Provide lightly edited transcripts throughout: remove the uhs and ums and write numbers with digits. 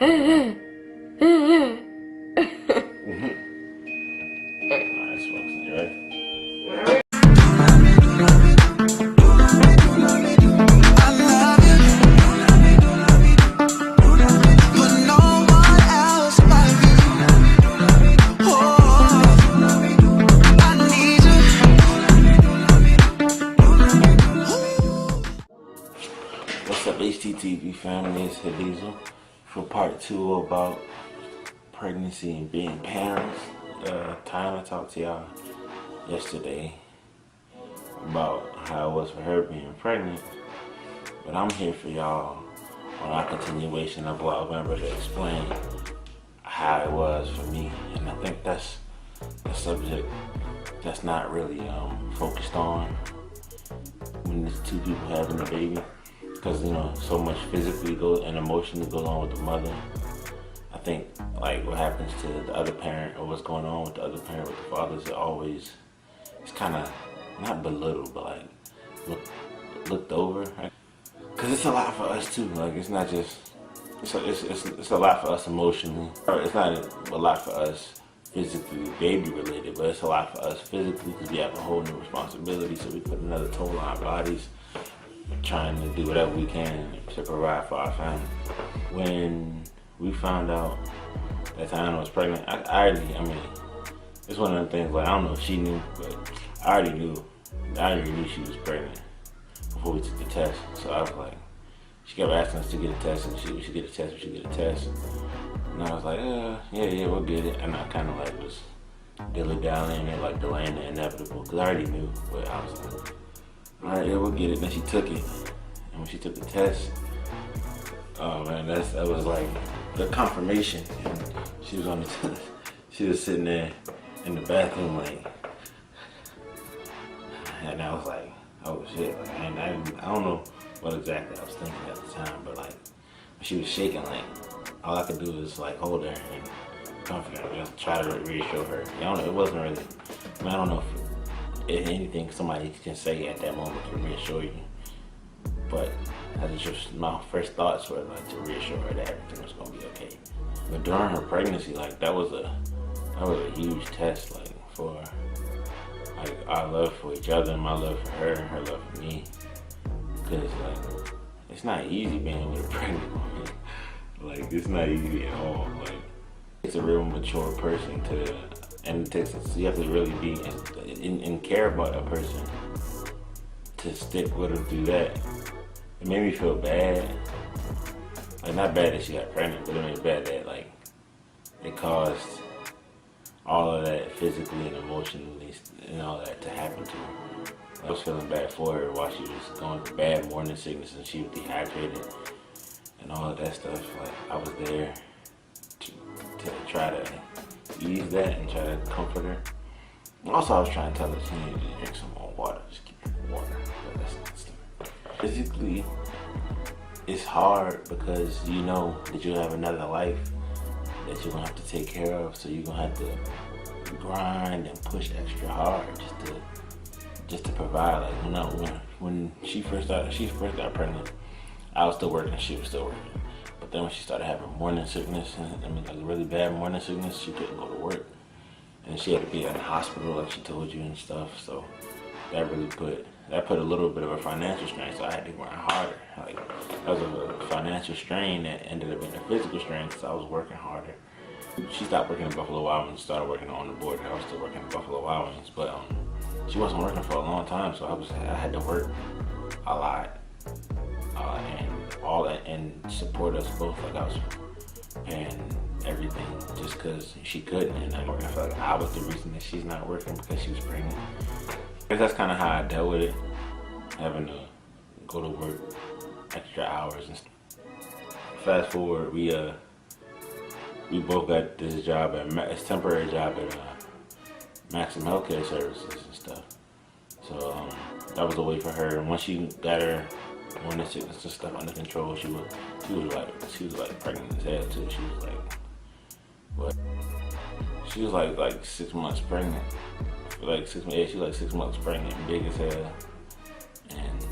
What's up, HTTV family? It's Hadizel for part 2 about pregnancy and being parents. Time I talked to y'all yesterday about how it was for her being pregnant, but I'm here for y'all on our continuation of Vlogvember to explain how it was for me, and I think that's a subject that's not really focused on when there's two people having a baby. Because, you know, so much physically and emotionally goes on with the mother. I think, like, what happens to the other parent or what's going on with the other parent, with the fathers, it's kind of, not belittled, but, like, looked over. Because it's a lot for us, too. Like, it's not just, it's a lot for us emotionally. It's not a lot for us physically, baby-related, but it's a lot for us physically because we have a whole new responsibility, so we put another toll on our bodies, trying to do whatever we can to provide for our family. When we found out that Tiana was pregnant, I mean, it's one of them things, like, I don't know if she knew, but I already knew she was pregnant before we took the test. So I was like, she kept asking us to get a test, and we should get a test, we should get a test. And I was like, yeah, we'll get it. And I kind of like was dilly-dallying and like delaying the inevitable, because I already knew, but I was like, alright, yeah, we'll get it. Then she took it, and when she took the test, oh man, that was like the confirmation. And she was she was sitting there in the bathroom, like, and I was like, oh shit, like, I don't know what exactly I was thinking at the time, but like, she was shaking, like, all I could do was like hold her and comfort her, just try to reassure her. I don't know, it wasn't really, I mean, I don't know if anything somebody can say at that moment to reassure you, but that's just my first thoughts were like to reassure her that everything was gonna be okay. But during her pregnancy, like, that was a huge test, like, for like our love for each other, my love for her, and her love for me. Because, like, it's not easy being with a pregnant woman. Like, it's not easy at all. Like, it's a real mature person and it takes, you have to really be and care about a person to stick with her through that. It made me feel bad. Like, not bad that she got pregnant, but it made me bad that, like, it caused all of that physically and emotionally and all that to happen to her. I was feeling bad for her while she was going through bad morning sickness and she was dehydrated and all of that stuff. Like, I was there to try to ease that and try to comfort her. Also, I was trying to tell her she needed to drink some more water. Just keep drinking water. But that's not stuff. Physically, it's hard because you know that you have another life that you're gonna have to take care of. So you're gonna have to grind and push extra hard just to provide. Like, when she first got pregnant, I was still working. She was still working. But then when she started having morning sickness, I mean, like really bad morning sickness, she couldn't go to work. And she had to be in the hospital like she told you and stuff. So that really put a little bit of a financial strain. So I had to grind harder. Like, that was a financial strain that ended up being a physical strain because I was working harder. She stopped working at Buffalo Wild Wings and started working on the border. I was still working at Buffalo Wild Wings, but she wasn't working for a long time, so I had to work a lot. And support us both. Like, I was paying everything just because she couldn't, and I felt like I was the reason that she's not working because she was pregnant. Because that's kind of how I dealt with it, having to go to work extra hours and stuff. Fast forward, we both got this job it's temporary job at Maxim Healthcare Services and stuff. So that was a way for her. And once she got her morning sickness and stuff under control, she was like pregnant as hell too. She was like, what? She was like 6 months pregnant. Like 6 months, yeah, she was like 6 months pregnant, big as hell. And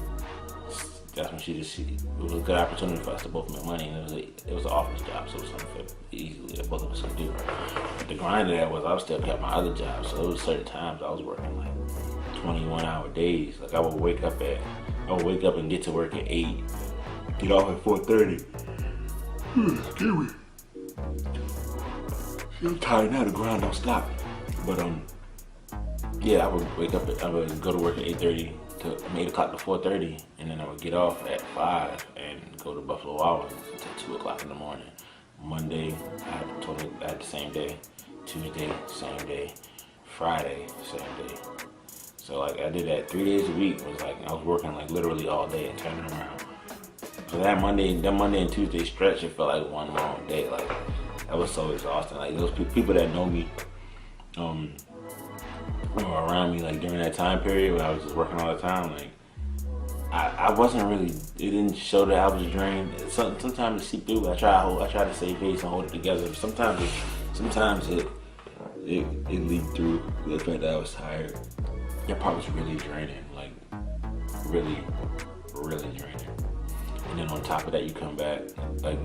that's when it was a good opportunity for us to both make money, and it was an office job, so it was something easily that both of us could do. But the grind of that was I was still kept my other job, so there was certain times I was working like 21-hour days. Like I would wake up and get to work at 8, get off at 4:30. Excuse me. I'm tired now. The grind don't stop. But yeah, I would go to work at 8:30 to 8 o'clock to 4:30, and then I would get off at 5 and go to Buffalo Wild Wings until 2 o'clock in the morning. Monday, I had the same day. Tuesday, same day. Friday, same day. So like I did that 3 days a week. It was like I was working like literally all day and turning around. So that Monday and Tuesday stretch, it felt like one long day. Like that was so exhausting. Like those people that know me, around me, like during that time period when I was just working all the time, like I wasn't really. It didn't show that I was drained. Sometimes it seep through. I try to save face and hold it together. Sometimes it leaked through the fact that I was tired. That part was really draining, like really draining. And then on top of that, you come back, like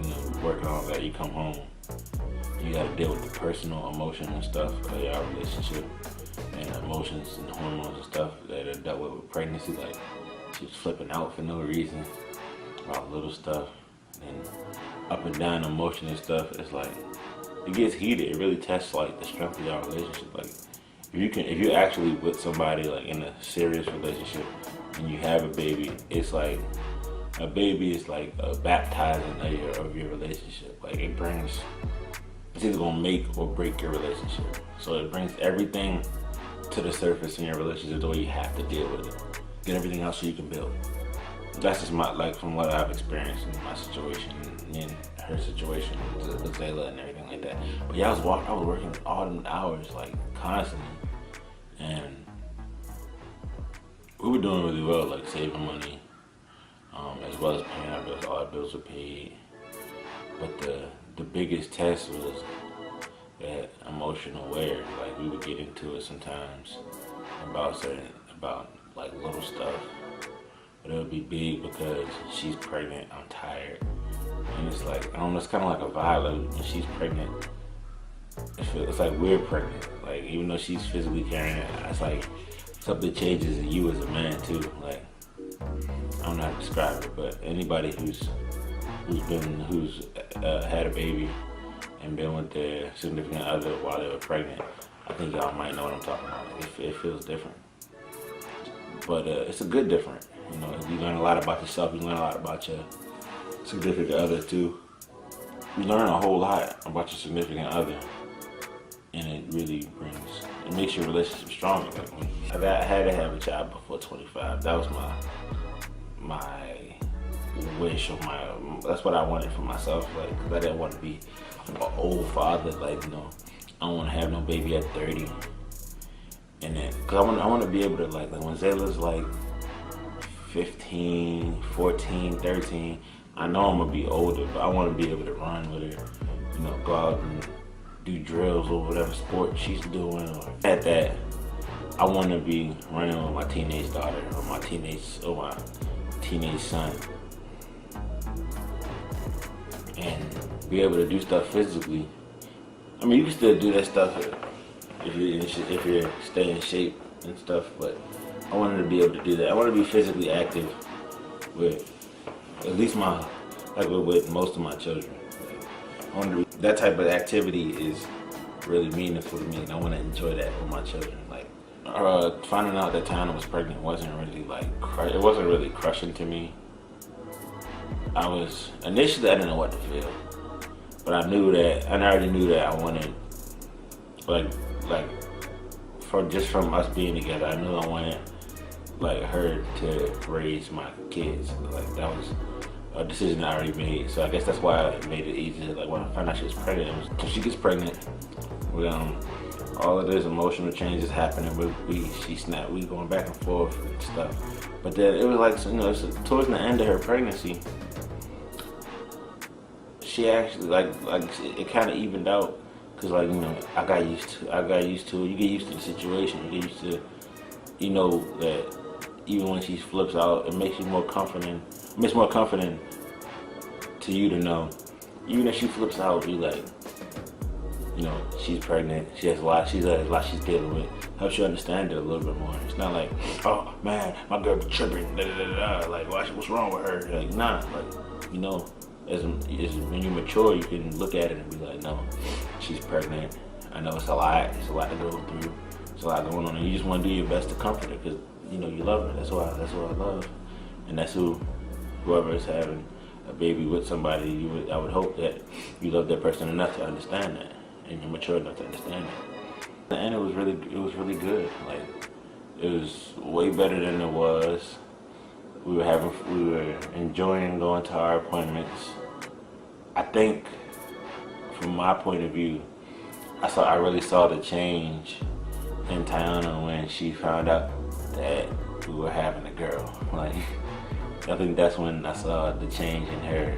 working on that, you come home. You gotta deal with the personal, emotional stuff of your relationship, and emotions and hormones and stuff that are dealt with pregnancy. Like she was flipping out for no reason about little stuff, and up and down emotion and stuff. It's like it gets heated. It really tests like the strength of your relationship. Like if you're actually with somebody like in a serious relationship and you have a baby, it's like a baby is like a baptizing of your relationship. Like it's either gonna make or break your relationship. So it brings everything to the surface in your relationship the way you have to deal with it. Get everything out so you can build. That's just from what I've experienced in my situation and in her situation with Zayla and everything like that. But yeah, I was working all them hours like constantly, and we were doing really well, like saving money, as well as paying our bills. All our bills were paid. But the biggest test was that emotional wear. Like we would get into it sometimes about like little stuff, but it would be big because she's pregnant, I'm tired, and it's like I don't know. It's kind of like a vibe. Like when she's pregnant, it's like we're pregnant. Like even though she's physically carrying it, it's like something changes in you as a man too. Like I don't know how to describe it, but anybody who's had a baby and been with their significant other while they were pregnant, I think y'all might know what I'm talking about. Like it feels different, but it's a good different. You learn a lot about yourself. You learn a lot about your significant other too. You learn a whole lot about your significant other, and it makes your relationship stronger. Like I had to have a child before 25. That was my wish, or that's what I wanted for myself. Like, cause I didn't want to be an old father. Like, I don't want to have no baby at 30. And then, cause I want to be able to like when Zayla's like 15, 14, 13, I know I'm gonna be older, but I want to be able to run with her, go out and do drills or whatever sport she's doing. Or at that, I want to be running with my teenage daughter or my teenage son, and be able to do stuff physically. I mean, you can still do that stuff if you're staying in shape and stuff, but I wanted to be able to do that. I want to be physically active with at least with most of my children. That type of activity is really meaningful to me, and I want to enjoy that with my children. Like finding out that Tana was pregnant wasn't really crushing to me. Initially I didn't know what to feel, but I already knew that I wanted from us being together. I knew I wanted like her to raise my kids. Like that was a decision I already made. So I guess that's why it made it easier. Like when I found out she was pregnant, when she gets pregnant, all of those emotional changes happening. She snapped. We going back and forth and stuff. But then it was like towards the end of her pregnancy, she actually it kind of evened out. Cause I got used to it. You get used to the situation. You get used to, that even when she flips out, it makes you more confident it's more comforting to you to know, even if she flips out, you like, you know, she's pregnant, she has a lot she's dealing with. Helps you understand it a little bit more. It's not like, oh man, my girl be tripping, like what's wrong with her? Like, nah, like, you know, as when you mature, you can look at it and be like, no, she's pregnant. I know it's a lot to go through. It's a lot going on, and you just want to do your best to comfort her because you know you love her. That's what I love, and that's whoever is having a baby with somebody. I would hope that you love that person enough to understand that, and you're mature enough to understand that. And it was really good. Like, it was way better than it was. We were enjoying going to our appointments. I think, from my point of view, I really saw the change in Tiana when she found out that we were having a girl. Like, I think that's when I saw the change in her,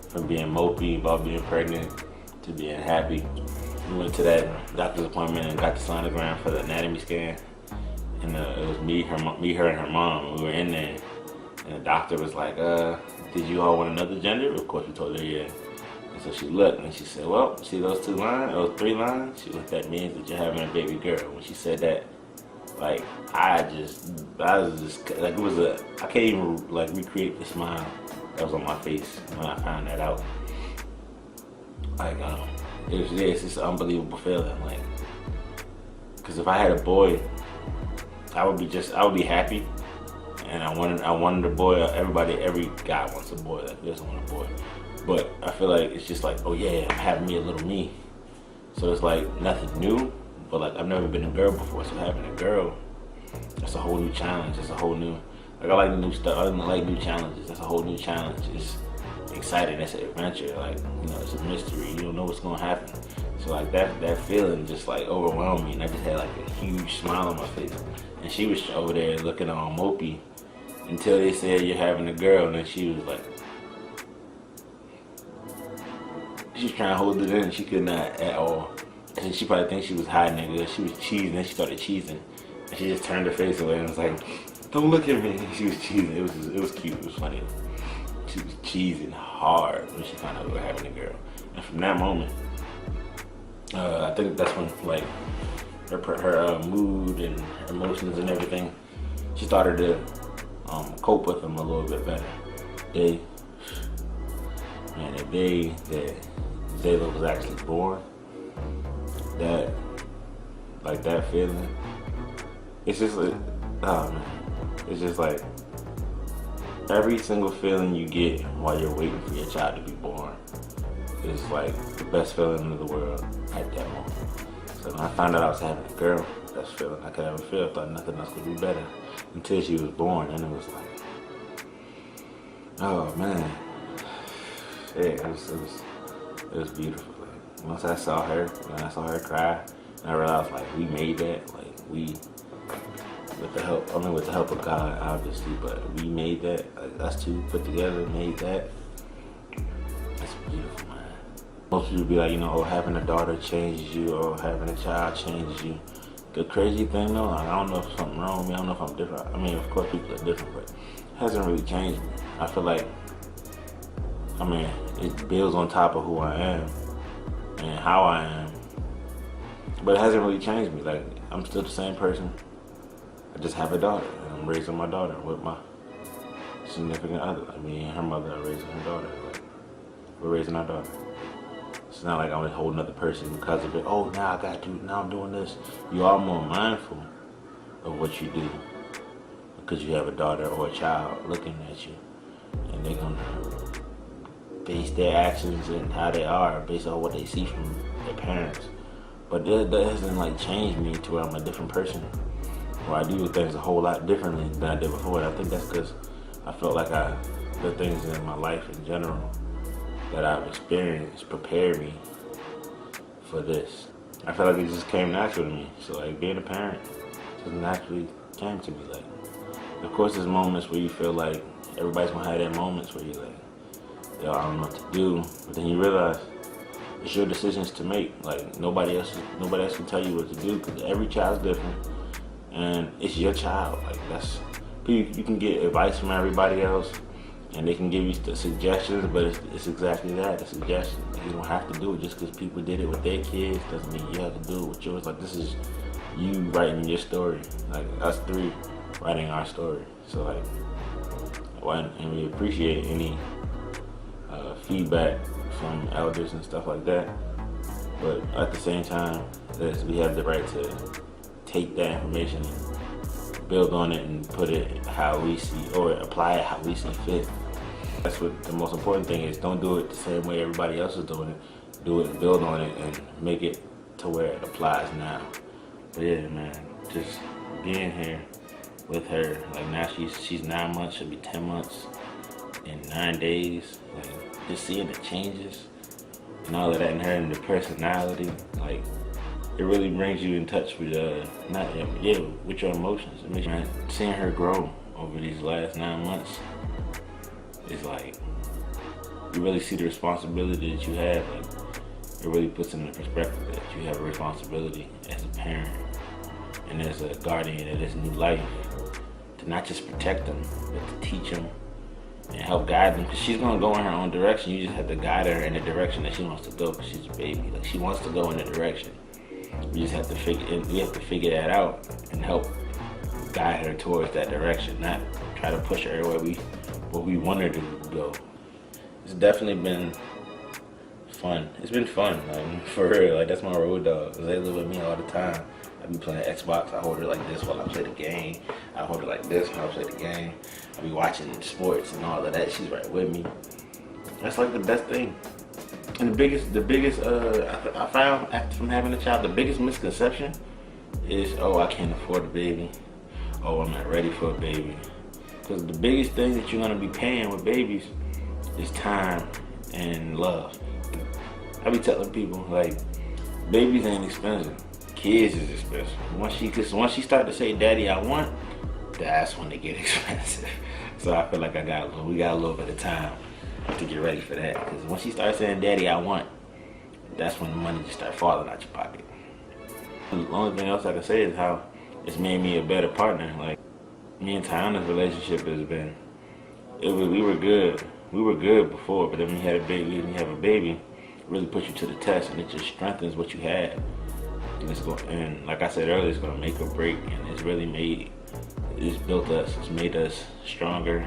from being mopey about being pregnant to being happy. We went to that doctor's appointment and got the sonogram for the anatomy scan, and it was me, her, and her mom. We were in there, and the doctor was like, "Did you all want another gender?" Of course, we told her yeah. And so she looked and she said, "Well, see those 2 lines, those 3 lines? She looked, that means that you're having a baby girl." When she said that, like, I was just like, I can't even like recreate the smile that was on my face when I found that out. Like, it's just an unbelievable feeling. Like, because if I had a boy, I would be happy, and I wanted a boy. Every guy wants a boy. Like, doesn't want a boy, but I feel like it's just like, oh yeah, I'm having me a little me. So it's like nothing new, but like I've never been a girl before, so having a girl, that's a whole new challenge. It's a whole new, like, I like new stuff. I like new challenges. That's a whole new challenge. It's exciting. It's an adventure. Like, you know, it's a mystery. You don't know what's gonna happen. So like that feeling just like overwhelmed me, and I just had like a huge smile on my face. And she was over there looking all mopey until they said you're having a girl, and then she was like, she was trying to hold it in. She could not at all. And she probably thinks she was hiding it. She was cheesing, and she started cheesing. And she just turned her face away and was like, "Don't look at me." She was cheesing. It was cute. It was funny. She was cheesing hard when she found out we were having a girl. And from that moment, I think that's when like her mood and her emotions and everything, she started to cope with them a little bit better. The day that Zayla was actually born, that feeling, it's just like, oh man, it's just like every single feeling you get while you're waiting for your child to be born is like the best feeling in the world at that moment. So when I found out I was having a girl, best feeling I could ever feel. I thought nothing else could be better until she was born, and it was like, oh man, yeah, it was beautiful. Like, once I saw her, when I saw her cry, I realized like we made that. Like, we, with the help of God, obviously, but we made that. Like, us two put together, made that. It's beautiful, man. Most people be like, you know, oh, having a daughter changes you, or having a child changes you. The crazy thing though, like, I don't know if something's wrong with me. I don't know if I'm different. I mean, of course people are different, but it hasn't really changed me. I feel like, I mean, it builds on top of who I am and how I am, but it hasn't really changed me. Like, I'm still the same person. I just have a daughter, and I'm raising my daughter with my significant other. Like, me and her mother are raising her daughter. Like, we're raising our daughter. It's not like I'm a whole nother person because of it. Oh, now I'm doing this. You are more mindful of what you do because you have a daughter or a child looking at you, and they're gonna base their actions and how they are based on what they see from their parents. But that hasn't like changed me to where I'm a different person, or I do things a whole lot differently than I did before. And I think that's because I felt like the things in my life in general that I've experienced prepared me for this. I felt like it just came natural to me. So like being a parent just naturally came to me. Like, of course there's moments where you feel like everybody's gonna have their moments where you're like, yo, I don't know what to do. But then you realize it's your decisions to make. Like, nobody else can tell you what to do because every child's different, and it's your child. Like, you can get advice from everybody else, and they can give you the suggestions, but it's exactly that, a suggestion. You don't have to do it just because people did it with their kids. Doesn't mean you have to do it with yours. Like, this is you writing your story, like us three writing our story. So like, and we appreciate any feedback from elders and stuff like that. But at the same time, we have the right to take that information and build on it and put it how we see, or apply it how we see fit. That's what the most important thing is. Don't do it the same way everybody else is doing it. Do it, build on it, and make it to where it applies now. But yeah, man, just being here with her, like now she's 9 months, she'll be 10 months in 9 days. Like, just seeing the changes and all of that in her and the personality, like, it really brings you in touch with with your emotions. It makes you, seeing her grow over these last 9 months is like, you really see the responsibility that you have. Like, it really puts into perspective that you have a responsibility as a parent and as a guardian of this new life to not just protect them, but to teach them and help guide them. Because she's gonna go in her own direction. You just have to guide her in the direction that she wants to go. Because she's a baby. Like, she wants to go in the direction. We just have to figure that out and help guide her towards that direction, not try to push her where we want her to go. It's definitely been fun. It's been fun, like, for real. Like, that's my road dog. Cause they live with me all the time. I be playing Xbox. I hold her like this while I play the game. I hold her like this while I play the game. I be watching sports and all of that. She's right with me. That's like the best thing. And the biggest I found from having a child, the biggest misconception is, oh, I can't afford a baby. Oh, I'm not ready for a baby. Because the biggest thing that you're gonna be paying with babies is time and love. I be telling people, like, babies ain't expensive. Kids is expensive. Once she start to say, "Daddy, I want," that's when they get expensive. So I feel like we got a little bit of time to get ready for that. Because once she starts saying, "Daddy, I want," that's when the money just start falling out your pocket. The only thing else I can say is how it's made me a better partner. Like, me and Tiana's relationship has been, we were good. We were good before, but then when you have a baby, it really puts you to the test, and it just strengthens what you had. And like I said earlier, it's gonna make or break, and it's built us, it's made us stronger.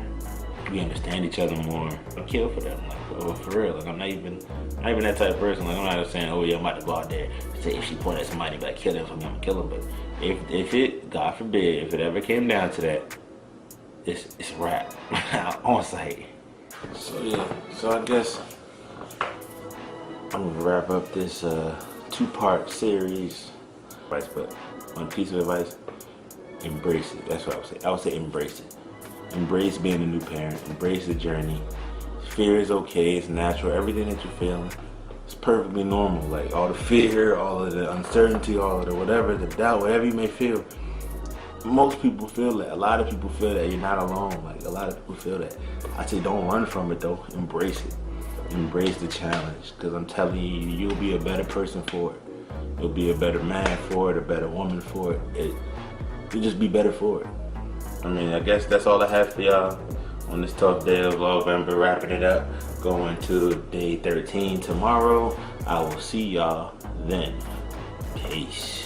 We understand each other more. I kill for them, like, well, for real. Like, I'm not even that type of person. Like, I'm not saying, oh yeah, I'm about to go out there and say, if she point at somebody, like, kill them for me, I'm gonna kill them. But if it, God forbid, if it ever came down to that, it's a wrap on site. So yeah, so I guess I'm gonna wrap up this 2-part series. But one piece of advice: embrace it. That's what I would say. I would say embrace it. Embrace being a new parent. Embrace the journey. Fear is okay. It's natural. Everything that you're feeling is perfectly normal. Like, all the fear, all of the uncertainty, all of the whatever, the doubt, whatever you may feel. Most people feel that. A lot of people feel that. You're not alone. Like, a lot of people feel that. I say don't run from it though. Embrace it. Embrace the challenge. Because I'm telling you, you'll be a better person for it. You'll be a better man for it, a better woman for it. You'll just be better for it. I mean, I guess that's all I have for y'all on this tough day of Vlogvember. Wrapping it up, going to day 13 tomorrow. I will see y'all then. Peace.